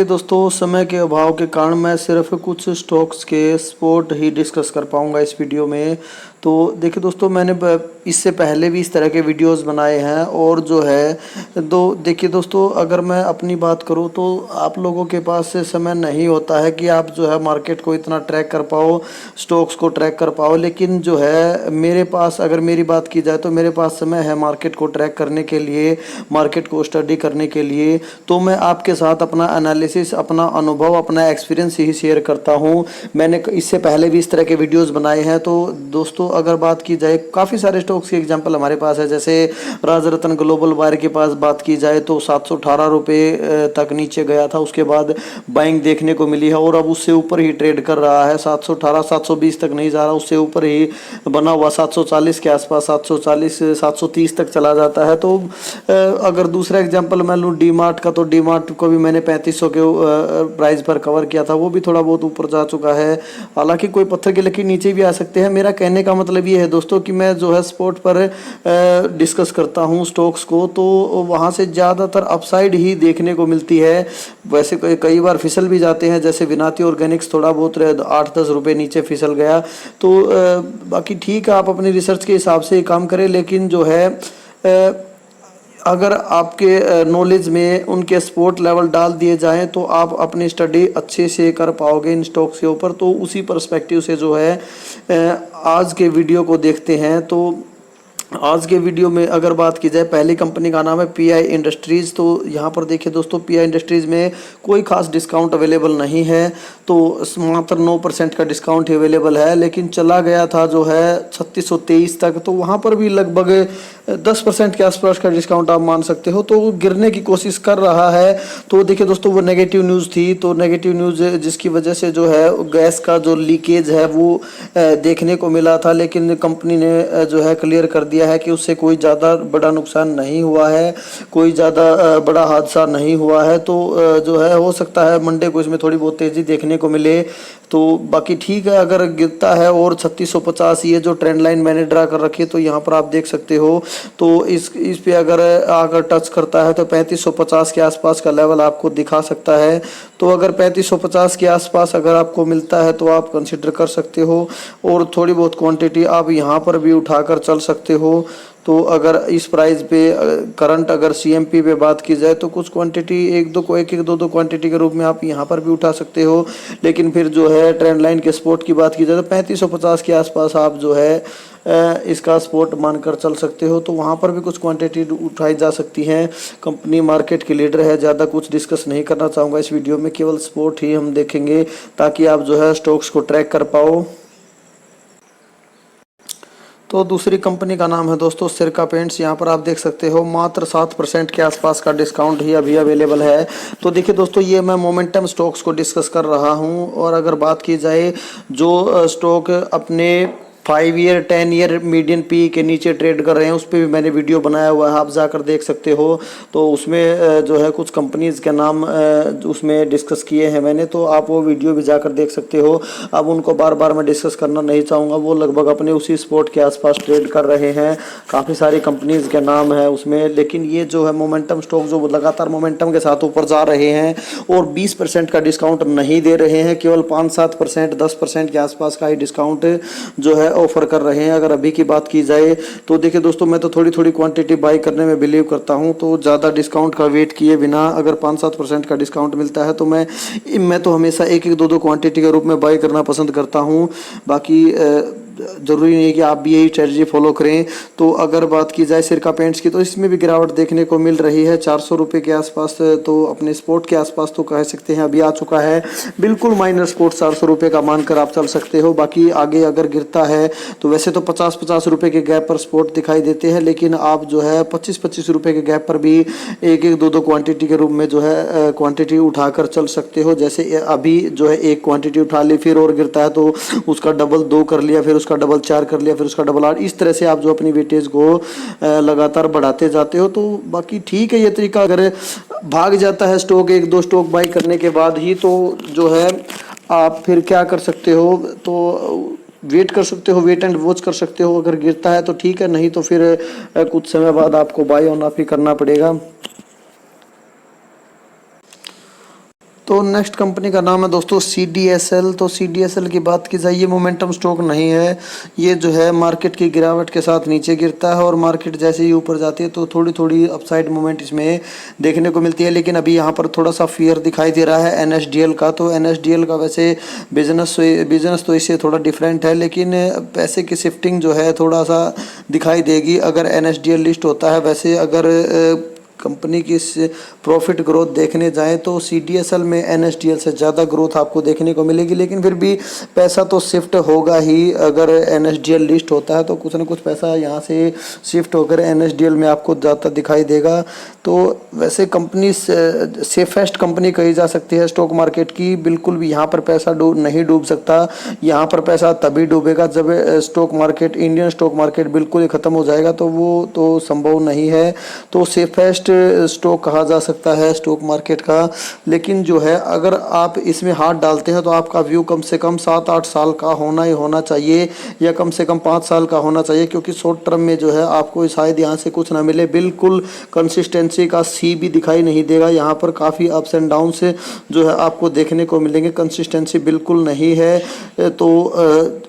दोस्तों, समय के अभाव के कारण मैं सिर्फ कुछ स्टॉक्स के सपोर्ट ही डिस्कस कर पाऊंगा इस वीडियो में। तो देखिए दोस्तों, मैंने इससे पहले भी इस तरह के वीडियोस बनाए हैं और जो है देखिए दोस्तों, अगर मैं अपनी बात करूं तो आप लोगों के पास से समय नहीं होता है कि आप जो है मार्केट को इतना ट्रैक कर पाओ, स्टॉक्स को ट्रैक कर पाओ। लेकिन जो है मेरे पास, अगर मेरी बात की जाए तो मेरे पास समय है मार्केट को ट्रैक करने के लिए, मार्केट को स्टडी करने के लिए। तो मैं आपके साथ अपना एनालिसिस, अपना अनुभव, अपना एक्सपीरियंस ही शेयर करता हूं। मैंने इससे पहले भी इस तरह के वीडियोस बनाए हैं। तो दोस्तों, अगर बात की जाए, काफ़ी सारे स्टॉक्स के एग्जांपल हमारे पास है। जैसे राजरत्न ग्लोबल वायर के पास बात की जाए तो 718 रुपये तक नीचे गया था, उसके बाद बाइंग देखने को मिली है और अब उससे ऊपर ही ट्रेड कर रहा है। 718 720 तक नहीं जा रहा, उससे ऊपर ही बना हुआ 740 के आसपास, 740 730 तक चला जाता है। तो अगर दूसरा एग्जांपल मैं लूँ डी मार्ट का, तो डी मार्ट को भी मैंने 3500 के प्राइस पर कवर किया था, वो भी थोड़ा बहुत ऊपर जा चुका है। हालांकि कोई पत्थर की लकीर नीचे भी आ सकते हैं। मेरा कहने का मतलब ये है दोस्तों कि मैं जो है स्पॉट पर डिस्कस करता हूँ स्टॉक्स को, तो वहाँ से ज़्यादातर अपसाइड ही देखने को मिलती है। वैसे कई बार फिसल भी जाते हैं, जैसे विनाती ऑर्गेनिक्स थोड़ा बहुत 8-10 रुपये नीचे फिसल गया। तो बाकी ठीक है, आप अपनी रिसर्च के हिसाब से काम करें। लेकिन जो है अगर आपके नॉलेज में उनके सपोर्ट लेवल डाल दिए जाएं तो आप अपनी स्टडी अच्छे से कर पाओगे इन स्टॉक्स के ऊपर। तो उसी पर्सपेक्टिव से जो है आज के वीडियो को देखते हैं। तो आज के वीडियो में अगर बात की जाए, पहली कंपनी का नाम है पीआई इंडस्ट्रीज़। तो यहाँ पर देखिए दोस्तों, पीआई इंडस्ट्रीज़ में कोई खास डिस्काउंट अवेलेबल नहीं है, तो मात्र 9% का डिस्काउंट ही अवेलेबल है। लेकिन चला गया था जो है 3623 तक, तो वहाँ पर भी लगभग 10% के आसपास का डिस्काउंट आप मान सकते हो। तो वो गिरने की कोशिश कर रहा है। तो देखिए दोस्तों, वो नेगेटिव न्यूज़ थी, तो नेगेटिव न्यूज़ जिसकी वजह से जो है गैस का जो लीकेज है वो देखने को मिला था। लेकिन कंपनी ने जो है क्लियर कर दिया है कि उससे कोई ज़्यादा बड़ा नुकसान नहीं हुआ है, कोई ज़्यादा बड़ा हादसा नहीं हुआ है। तो जो है हो सकता है मंडे को इसमें थोड़ी बहुत तेज़ी देखने को मिले। तो बाकी ठीक है, अगर गिरता है और 3650 ये जो ट्रेंड लाइन मैंने ड्रा कर रखी है, तो यहाँ पर आप देख सकते हो। तो इस पे अगर आकर टच करता है तो 3550 के आसपास का लेवल आपको दिखा सकता है। तो अगर 3550 के आसपास अगर आपको मिलता है तो आप कंसिडर कर सकते हो, और थोड़ी बहुत क्वांटिटी आप यहाँ पर भी उठाकर चल सकते हो। तो अगर इस प्राइस पे करंट अगर सीएमपी पे बात की जाए तो कुछ क्वांटिटी एक दो क्वांटिटी के रूप में आप यहाँ पर भी उठा सकते हो। लेकिन फिर जो है ट्रेंड लाइन के सपोर्ट की बात की जाए तो 3550 के आसपास आप जो है इसका सपोर्ट मानकर चल सकते हो। तो वहाँ पर भी कुछ क्वांटिटी उठाई जा सकती हैं। कंपनी मार्केट की लीडर है, ज़्यादा कुछ डिस्कस नहीं करना चाहूँगा इस वीडियो में, केवल सपोर्ट ही हम देखेंगे ताकि आप जो है स्टॉक्स को ट्रैक कर पाओ। तो दूसरी कंपनी का नाम है दोस्तों सिरका पेंट्स। यहाँ पर आप देख सकते हो मात्र 7% के आसपास का डिस्काउंट ही अभी अवेलेबल है। तो देखिए दोस्तों, ये मैं मोमेंटम स्टॉक्स को डिस्कस कर रहा हूँ। और अगर बात की जाए, जो स्टॉक अपने 5 ईयर 10 ईयर मीडियन पी के नीचे ट्रेड कर रहे हैं, उस पर भी मैंने वीडियो बनाया हुआ है, आप जाकर देख सकते हो। तो उसमें जो है कुछ कंपनीज़ के नाम उसमें डिस्कस किए हैं मैंने, तो आप वो वीडियो भी जाकर देख सकते हो। अब उनको बार बार मैं डिस्कस करना नहीं चाहूँगा, वो लगभग अपने उसी स्पॉट के आसपास ट्रेड कर रहे हैं। काफ़ी सारी कंपनीज़ के नाम है उसमें। लेकिन ये जो है मोमेंटम स्टॉक जो लगातार मोमेंटम के साथ ऊपर जा रहे हैं और 20% का डिस्काउंट नहीं दे रहे हैं, केवल 5-7% 10% के आसपास का ही डिस्काउंट जो है ऑफर कर रहे हैं। अगर अभी की बात की जाए तो देखिए दोस्तों, मैं तो थोड़ी थोड़ी क्वांटिटी बाई करने में बिलीव करता हूं। तो ज़्यादा डिस्काउंट का वेट किए बिना अगर 5-7% का डिस्काउंट मिलता है तो मैं तो हमेशा एक दो क्वांटिटी के रूप में बाई करना पसंद करता हूं। बाकी ज़रूरी नहीं है कि आप भी यही स्ट्रेटजी फॉलो करें। तो अगर बात की जाए सिरका पेंट्स की, तो इसमें भी गिरावट देखने को मिल रही है 400 रुपये के आसपास। तो अपने स्पोर्ट के आसपास तो कह सकते हैं अभी आ चुका है, बिल्कुल माइनर स्पोर्ट 400 रुपये का मानकर आप चल सकते हो। बाकी आगे अगर गिरता है तो वैसे तो 50-50 रुपये के गैप पर स्पोर्ट दिखाई देते हैं, लेकिन आप जो है 25-25 रुपये के गैप पर भी एक दो क्वांटिटी के रूप में जो है क्वांटिटी उठाकर चल सकते हो। जैसे अभी जो है एक क्वांटिटी उठा ली, फिर और गिरता है तो उसका डबल 2 कर लिया, फिर उसका डबल 4 कर लिया, फिर उसका डबल 8। इस तरह से आप जो अपनी वेटेज को लगातार बढ़ाते जाते हो। तो बाकी ठीक है ये तरीका। अगर भाग जाता है स्टॉक, एक दो स्टॉक बाई करने के बाद ही, तो जो है आप फिर क्या कर सकते हो, तो वेट कर सकते हो, वेट एंड वॉच कर सकते हो। अगर गिरता है तो ठीक है, नहीं तो फिर कुछ समय बाद आपको बाय ऑन ऑफ ही करना पड़ेगा। तो नेक्स्ट कंपनी का नाम है दोस्तों CDSL। तो CDSL की बात की जाए, ये मोमेंटम स्टॉक नहीं है। ये जो है मार्केट की गिरावट के साथ नीचे गिरता है और मार्केट जैसे ही ऊपर जाती है तो थोड़ी थोड़ी अपसाइड मूवमेंट इसमें देखने को मिलती है। लेकिन अभी यहाँ पर थोड़ा सा फियर दिखाई दे रहा है NSDL का। तो NSDL का वैसे बिजनेस तो इससे थोड़ा डिफरेंट है, लेकिन पैसे की शिफ्टिंग जो है थोड़ा सा दिखाई देगी अगर NSDL लिस्ट होता है। वैसे अगर कंपनी की प्रॉफिट ग्रोथ देखने जाएं तो CDSL में NSDL से ज़्यादा ग्रोथ आपको देखने को मिलेगी, लेकिन फिर भी पैसा तो शिफ्ट होगा ही। अगर NSDL लिस्ट होता है तो कुछ ना कुछ पैसा यहाँ से शिफ्ट होकर NSDL में आपको ज़्यादा दिखाई देगा। तो वैसे कंपनी सेफेस्ट कंपनी कही जा सकती है स्टॉक मार्केट की। बिल्कुल भी यहाँ पर पैसा नहीं डूब सकता। यहाँ पर पैसा तभी डूबेगा जब stock market, Indian stock market बिल्कुल ही ख़त्म हो जाएगा, तो वो तो संभव नहीं है। तो सेफेस्ट स्टॉक कहा जा सकता है स्टॉक मार्केट का। लेकिन जो है अगर आप इसमें हाथ डालते हैं तो आपका व्यू कम से कम 7-8 साल का होना ही होना चाहिए, या कम से कम 5 साल का होना चाहिए, क्योंकि शॉर्ट टर्म में जो है आपको शायद यहाँ से कुछ ना मिले। बिल्कुल कंसिस्टेंसी का सी भी दिखाई नहीं देगा। यहाँ पर काफ़ी अप्स एंड डाउन से जो है आपको देखने को मिलेंगे, कंसिस्टेंसी बिल्कुल नहीं है। तो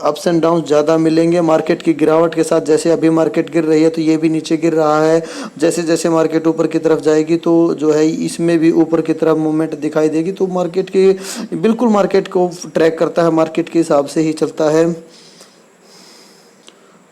अप्स एंड डाउन ज़्यादा मिलेंगे मार्केट की गिरावट के साथ। जैसे अभी मार्केट गिर रही है तो ये भी नीचे गिर रहा है। जैसे जैसे मार्केट ऊपर की तरफ जाएगी तो जो है इसमें भी ऊपर की तरफ मूवमेंट दिखाई देगी। तो मार्केट की बिल्कुल मार्केट को ट्रैक करता है, मार्केट के हिसाब से ही चलता है।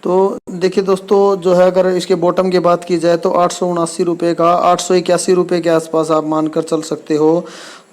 तो देखिए दोस्तों, जो है अगर इसके बॉटम की बात की जाए तो 879 रुपये का, 881 रुपये के आसपास आप मानकर चल सकते हो।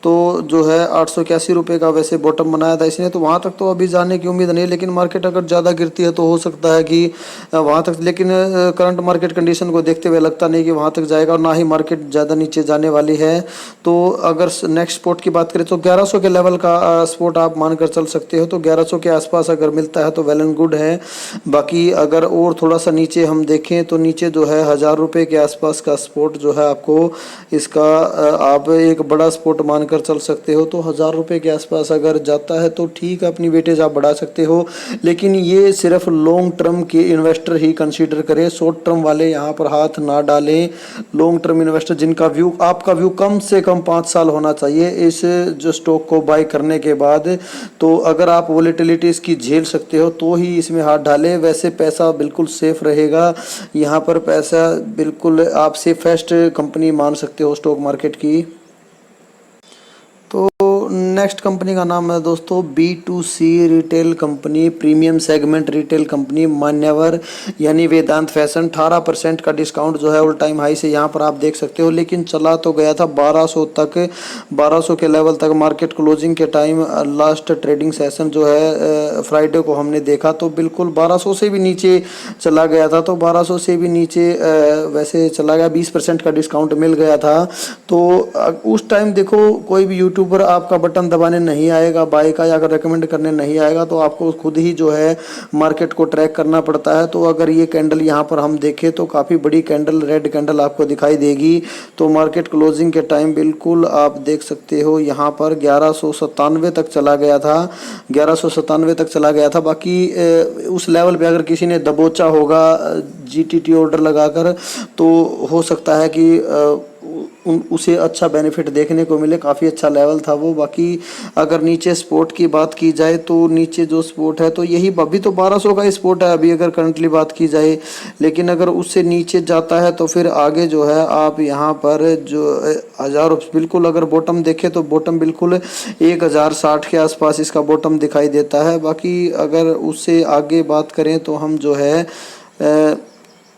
तो जो है 881 रुपये का वैसे बॉटम बनाया था इसने, तो वहाँ तक तो अभी जाने की उम्मीद नहीं है। लेकिन मार्केट अगर ज़्यादा गिरती है तो हो सकता है कि वहाँ तक, लेकिन करंट मार्केट कंडीशन को देखते हुए लगता नहीं कि वहाँ तक जाएगा, और ना ही मार्केट ज़्यादा नीचे जाने वाली है। तो अगर नेक्स्ट स्पॉट की बात करें तो 1100 के लेवल का स्पॉट आप मानकर चल सकते हो। तो 1100 के आसपास अगर मिलता है तो वेल एंड गुड है। बाकी अगर और थोड़ा सा नीचे हम देखें तो नीचे जो है 1000 रुपये के आसपास का स्पॉट जो है आपको इसका आप एक बड़ा स्पॉट मानकर चल सकते हो। तो 1000 रुपये के आसपास अगर जाता है तो ठीक है, अपनी वेटेज आप बढ़ा सकते हो। लेकिन ये सिर्फ लॉन्ग टर्म के इन्वेस्टर ही कंसीडर करें, शॉर्ट टर्म वाले यहाँ पर हाथ ना डालें। लॉन्ग टर्म इन्वेस्टर जिनका व्यू, आपका व्यू कम से कम 5 साल होना चाहिए इस जो स्टॉक को बाय करने के बाद। तो अगर आप वोलेटिलिटी इसकी झेल सकते हो तो ही इसमें हाथ डालें। वैसे पैसा बिल्कुल सेफ रहेगा यहाँ पर, पैसा बिल्कुल आप सेफेस्ट कंपनी मान सकते हो स्टॉक मार्केट की। तो नेक्स्ट कंपनी का नाम है दोस्तों B2C retail company, premium segment retail company मान्यवर, यानी वेदांत फैशन। 18% का डिस्काउंट जो है ऑल टाइम हाई से यहाँ पर आप देख सकते हो। लेकिन चला तो गया था 1200 तक, 1200 के लेवल तक मार्केट क्लोजिंग के टाइम। लास्ट ट्रेडिंग सेशन जो है फ्राइडे को हमने देखा तो बिल्कुल 1200 से भी नीचे चला गया था। तो 1200 से भी नीचे वैसे चला गया, 20% का डिस्काउंट मिल गया था। तो उस टाइम देखो, कोई भी यूट्यूबर आपका बटन दबाने नहीं आएगा बाय का, या अगर रेकमेंड करने नहीं आएगा, तो आपको खुद ही जो है मार्केट को ट्रैक करना पड़ता है। तो अगर ये कैंडल यहाँ पर हम देखें तो काफ़ी बड़ी कैंडल, रेड कैंडल आपको दिखाई देगी। तो मार्केट क्लोजिंग के टाइम बिल्कुल आप देख सकते हो यहाँ पर 1197 तक चला गया था, 1197 तक चला गया था। बाकी उस लेवल पे अगर किसी ने दबोचा होगा GTT ऑर्डर लगाकर तो हो सकता है कि उसे अच्छा बेनिफिट देखने को मिले, काफ़ी अच्छा लेवल था वो। बाकी अगर नीचे स्पोर्ट की बात की जाए तो नीचे जो स्पोर्ट है तो यही अभी तो 1200 का स्पोर्ट है अभी अगर करंटली बात की जाए। लेकिन अगर उससे नीचे जाता है तो फिर आगे जो है आप यहाँ पर जो 1000 बिल्कुल अगर बॉटम देखें तो बॉटम बिल्कुल 1060 के आसपास इसका बॉटम दिखाई देता है। बाकी अगर उससे आगे बात करें तो हम जो है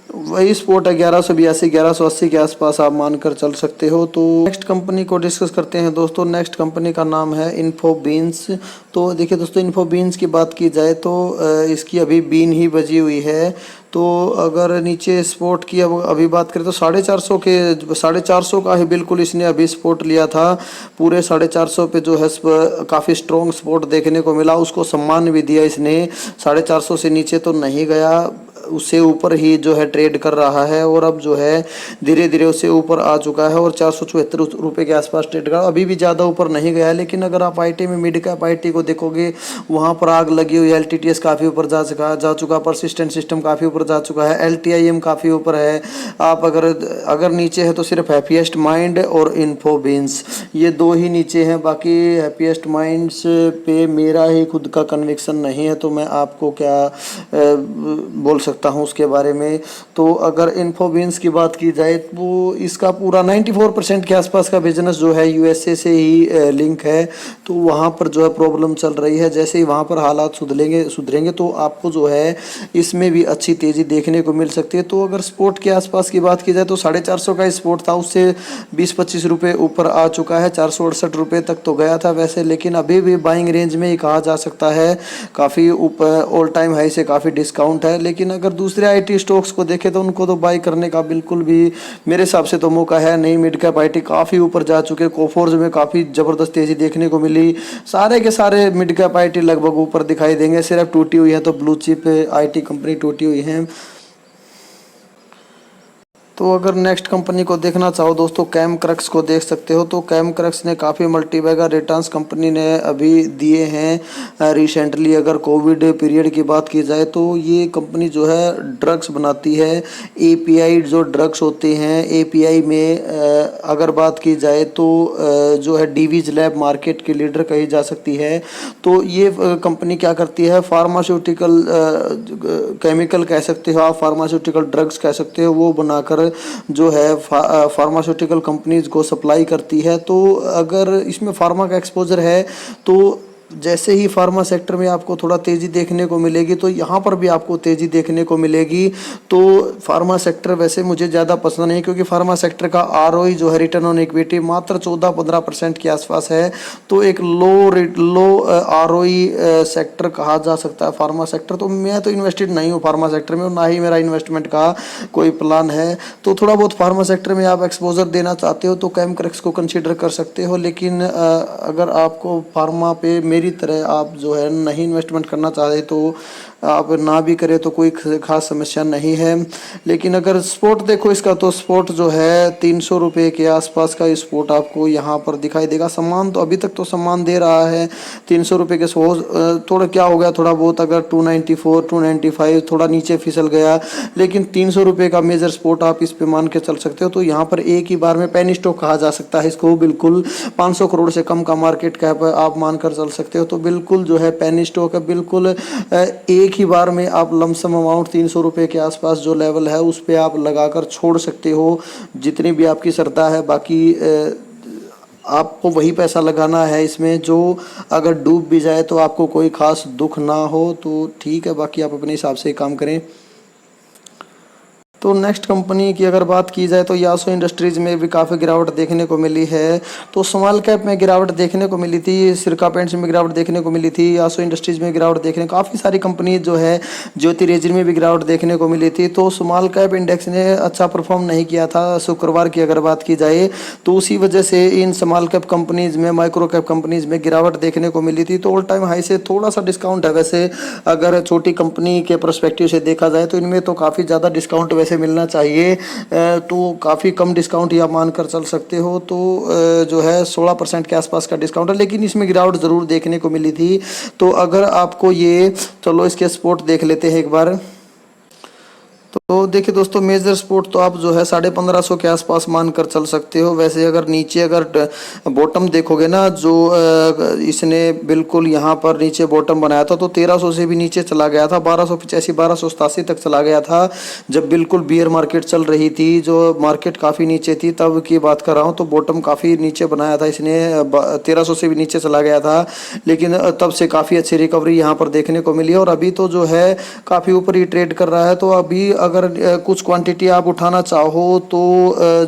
वही स्पोर्ट है 1182 1180 के आसपास आप मानकर चल सकते हो। तो नेक्स्ट कंपनी को डिस्कस करते हैं दोस्तों। नेक्स्ट कंपनी का नाम है इन्फोबीन्स। तो देखिए दोस्तों, इन्फोबीन्स की बात की जाए तो इसकी अभी बीन ही बजी हुई है। तो अगर नीचे स्पोर्ट की अभी बात करें तो 450 का ही बिल्कुल इसने अभी स्पोर्ट लिया था। पूरे 450 पे जो है काफ़ी स्ट्रॉन्ग स्पोर्ट देखने को मिला, उसको सम्मान भी दिया इसने। 450 से नीचे तो नहीं गया, उससे ऊपर ही जो है ट्रेड कर रहा है और अब जो है धीरे धीरे उससे ऊपर आ चुका है और 474 रुपये के आसपास ट्रेड कर, अभी भी ज़्यादा ऊपर नहीं गया है। लेकिन अगर आप आईटी में मिड कैप आईटी को देखोगे, वहाँ पर आग लगी हुई है। एलटीटीएस काफ़ी ऊपर जा चुका, परसिस्टेंट सिस्टम काफ़ी ऊपर जा चुका है, एलटीआईएम काफ़ी ऊपर है। आप अगर नीचे है तो सिर्फ हैप्पीएस्ट माइंड और इन्फोबीन्स, ये दो ही नीचे हैं। बाकी हैप्पीएस्ट माइंड्स पे मेरा ही खुद का कन्विक्शन नहीं है, तो मैं आपको क्या बोल सकता हूँ उसके बारे में। तो अगर इन्फोबीन्स की बात की जाए तो इसका पूरा 94% के आसपास का बिजनेस जो है यूएसए से ही लिंक है। तो वहाँ पर जो है प्रॉब्लम चल रही है। जैसे ही वहाँ पर हालात सुधरेंगे तो आपको जो है इसमें भी अच्छी तेज़ी देखने को मिल सकती है। तो अगर स्पोर्ट के आसपास की बात की जाए तो 450 का स्पोर्ट था, उससे 20-25 रुपये ऊपर आ चुका है, 468 रुपये तक तो गया था वैसे, लेकिन अभी भी बाइंग रेंज में ही कहा जा सकता है। काफ़ी ऊपर ऑल टाइम हाई से काफ़ी डिस्काउंट है। लेकिन अगर दूसरे आईटी स्टॉक्स को देखें तो उनको तो बाई करने का बिल्कुल भी मेरे हिसाब से तो मौका है नहीं। मिड कैप आईटी काफ़ी ऊपर जा चुके, कोफोर्ज में काफ़ी ज़बरदस्त तेज़ी देखने को मिली। सारे के सारे मिड कैप आईटी लगभग ऊपर दिखाई देंगे, सिर्फ टूटी हुई है तो ब्लू चिप आईटी कंपनी टूटी हुई है। तो अगर नेक्स्ट कंपनी को देखना चाहो दोस्तों, कैमक्रक्स को देख सकते हो। तो कैमक्रक्स ने काफ़ी मल्टीबैगर रिटर्न्स कंपनी ने अभी दिए हैं रिसेंटली। अगर कोविड पीरियड की बात की जाए तो ये कंपनी जो है ड्रग्स बनाती है। एपीआई जो ड्रग्स होते हैं, एपीआई में अगर बात की जाए तो जो है डीवीज लैब मार्केट की लीडर कही जा सकती है। तो ये कंपनी क्या करती है, फार्मास्यूटिकल केमिकल कह सकते हो आप, फार्मास्यूटिकल ड्रग्स कह सकते हो, वो बनाकर जो है फार्मास्यूटिकल कंपनीज को सप्लाई करती है। तो अगर इसमें फार्मा का एक्सपोजर है तो जैसे ही फार्मा सेक्टर में आपको थोड़ा तेज़ी देखने को मिलेगी तो यहाँ पर भी आपको तेज़ी देखने को मिलेगी। तो फार्मा सेक्टर वैसे मुझे ज़्यादा पसंद नहीं, क्योंकि फार्मा सेक्टर का आरओई जो है रिटर्न ऑन इक्विटी मात्र 14-15% के आसपास है। तो एक लो आरओई सेक्टर कहा जा सकता है फार्मा सेक्टर। तो मैं तो इन्वेस्टेड नहीं हूँ फार्मा सेक्टर में और ना ही मेरा इन्वेस्टमेंट का कोई प्लान है। तो थोड़ा बहुत फार्मा सेक्टर में आप एक्सपोजर देना चाहते हो तो कैमक्रक्स को कंसीडर कर सकते हो। लेकिन अगर आपको फार्मा पे मेरी तरह आप जो है नहीं इन्वेस्टमेंट करना चाहते तो आप ना भी करें तो कोई खास समस्या नहीं है। लेकिन अगर स्पोर्ट देखो इसका, तो स्पोर्ट जो है 300 रुपये के आसपास का स्पोर्ट आपको यहाँ पर दिखाई देगा। सम्मान तो अभी तक तो सम्मान दे रहा है 300 रुपये के। थोड़ा क्या हो गया, थोड़ा बहुत अगर 294 295 थोड़ा नीचे फिसल गया, लेकिन 300 रुपये का मेजर स्पोर्ट आप इस पे मान के चल सकते हो। तो यहाँ पर एक ही बार में पेनी स्टॉक कहा जा सकता है इसको, बिल्कुल 500 करोड़ से कम का मार्केट कैप आप मानकर चल सकते हो। तो बिल्कुल जो है पेनी स्टॉक है, बिल्कुल एक ही बार में आप लमसम अमाउंट 300 रुपये के आसपास जो लेवल है उस पर आप लगाकर छोड़ सकते हो जितनी भी आपकी श्रद्धा है। बाकी आपको वही पैसा लगाना है इसमें जो अगर डूब भी जाए तो आपको कोई खास दुख ना हो, तो ठीक है। बाकी आप अपने हिसाब से काम करें। तो नेक्स्ट कंपनी की अगर बात की जाए तो यासो इंडस्ट्रीज़ में भी काफ़ी गिरावट देखने को मिली है। तो स्मॉल कैप में गिरावट देखने को मिली थी, सिरका पेंट्स में गिरावट देखने को मिली थी, यासो इंडस्ट्रीज़ में गिरावट देखने, काफ़ी सारी कंपनी जो है, ज्योति रेजिन में भी गिरावट देखने को मिली थी। तो स्मॉल कैप इंडेक्स ने अच्छा परफॉर्म नहीं किया था शुक्रवार की अगर बात की जाए, तो उसी वजह से इन स्मॉल कैप कंपनीज़ में, माइक्रो कैप कंपनीज़ में गिरावट देखने को मिली थी। तो ऑल टाइम हाई से थोड़ा सा डिस्काउंट है वैसे, अगर छोटी कंपनी के परस्पेक्टिव से देखा जाए तो इनमें तो काफ़ी ज़्यादा डिस्काउंट वैसे मिलना चाहिए। तो काफ़ी कम डिस्काउंट या मानकर चल सकते हो। तो जो है 16% के आसपास का डिस्काउंट है, लेकिन इसमें गिरावट ज़रूर देखने को मिली थी। तो अगर आपको ये, चलो इसके स्पोर्ट देख लेते हैं एक बार। तो देखिए दोस्तों, मेजर स्पोर्ट तो आप जो है 1550 के आसपास मानकर चल सकते हो। वैसे अगर नीचे अगर बॉटम देखोगे ना, जो इसने बिल्कुल यहाँ पर नीचे बॉटम बनाया था तो 1300 से भी नीचे चला गया था, 1285 1287 तक चला गया था जब बिल्कुल बियर मार्केट चल रही थी, जो मार्केट काफ़ी नीचे थी तब की बात कर रहा हूँ। तो बॉटम काफ़ी नीचे बनाया था इसने, 1300 से भी नीचे चला गया था, लेकिन तब से काफ़ी अच्छी रिकवरी यहाँ पर देखने को मिली और अभी तो जो है काफ़ी ऊपर ही ट्रेड कर रहा है। तो अभी अगर कुछ क्वांटिटी आप उठाना चाहो तो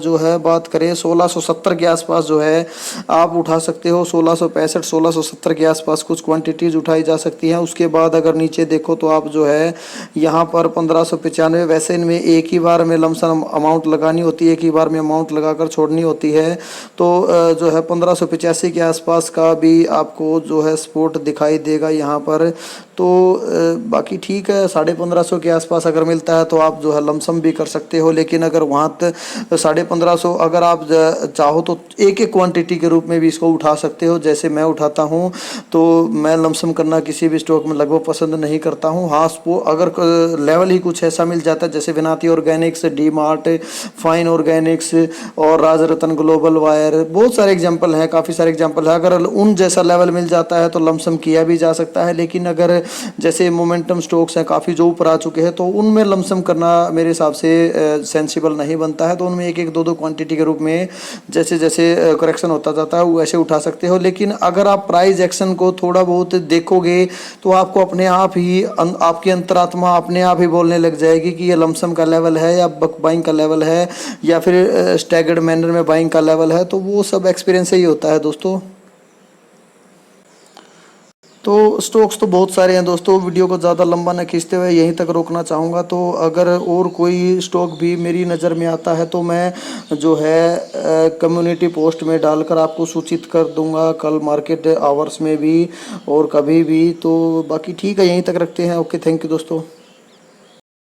जो है बात करें 1670 के आसपास जो है आप उठा सकते हो। 1665 1670 के आसपास कुछ क्वांटिटीज उठाई जा सकती हैं। उसके बाद अगर नीचे देखो तो आप जो है यहाँ पर 1595, वैसे इनमें एक ही बार में लमसम अमाउंट लगानी होती है, एक ही बार में अमाउंट लगाकर छोड़नी होती है। तो जो है 1585 के आसपास का भी आपको जो है सपोर्ट दिखाई देगा यहाँ पर। तो बाकी ठीक है, 1550 के आसपास अगर मिलता है तो आप जो है लमसम भी कर सकते हो। लेकिन अगर वहाँ 1550 अगर आप चाहो तो एक एक क्वांटिटी के रूप में भी इसको उठा सकते हो, जैसे मैं उठाता हूँ। तो मैं लमसम करना किसी भी स्टॉक में लगभग पसंद नहीं करता हूँ। हाँ, अगर लेवल ही कुछ ऐसा मिल जाता है जैसे विनाती Organics, D mart, fine Organics और राज रतन ग्लोबल वायर, बहुत सारे एग्जाम्पल हैं, काफ़ी सारे एग्जाम्पल हैं। अगर उन जैसा लेवल मिल जाता है तो लमसम किया भी जा सकता है। लेकिन अगर जैसे मोमेंटम स्टॉक्स हैं काफ़ी जो ऊपर आ चुके हैं तो उनमें लमसम करना मेरे हिसाब से सेंसिबल नहीं बनता है। तो उनमें एक एक दो दो क्वांटिटी के रूप में जैसे जैसे करेक्शन होता जाता है वैसे उठा सकते हो। लेकिन अगर आप प्राइस एक्शन को थोड़ा बहुत देखोगे तो आपको अपने आप ही आपकी अंतरात्मा अपने आप ही बोलने लग जाएगी कि ये लमसम का लेवल है या बक बाइंग का लेवल है या फिर स्टैगर्ड मैनर में बाइंग का लेवल है। तो वो सब एक्सपीरियंस ही होता है दोस्तों। तो स्टॉक्स तो बहुत सारे हैं दोस्तों, वीडियो को ज़्यादा लंबा न खींचते हुए यहीं तक रोकना चाहूँगा। तो अगर और कोई स्टॉक भी मेरी नज़र में आता है तो मैं जो है कम्युनिटी पोस्ट में डालकर आपको सूचित कर दूंगा, कल मार्केट आवर्स में भी और कभी भी। तो बाकी ठीक है, यहीं तक रखते हैं। ओके, थैंक यू दोस्तों।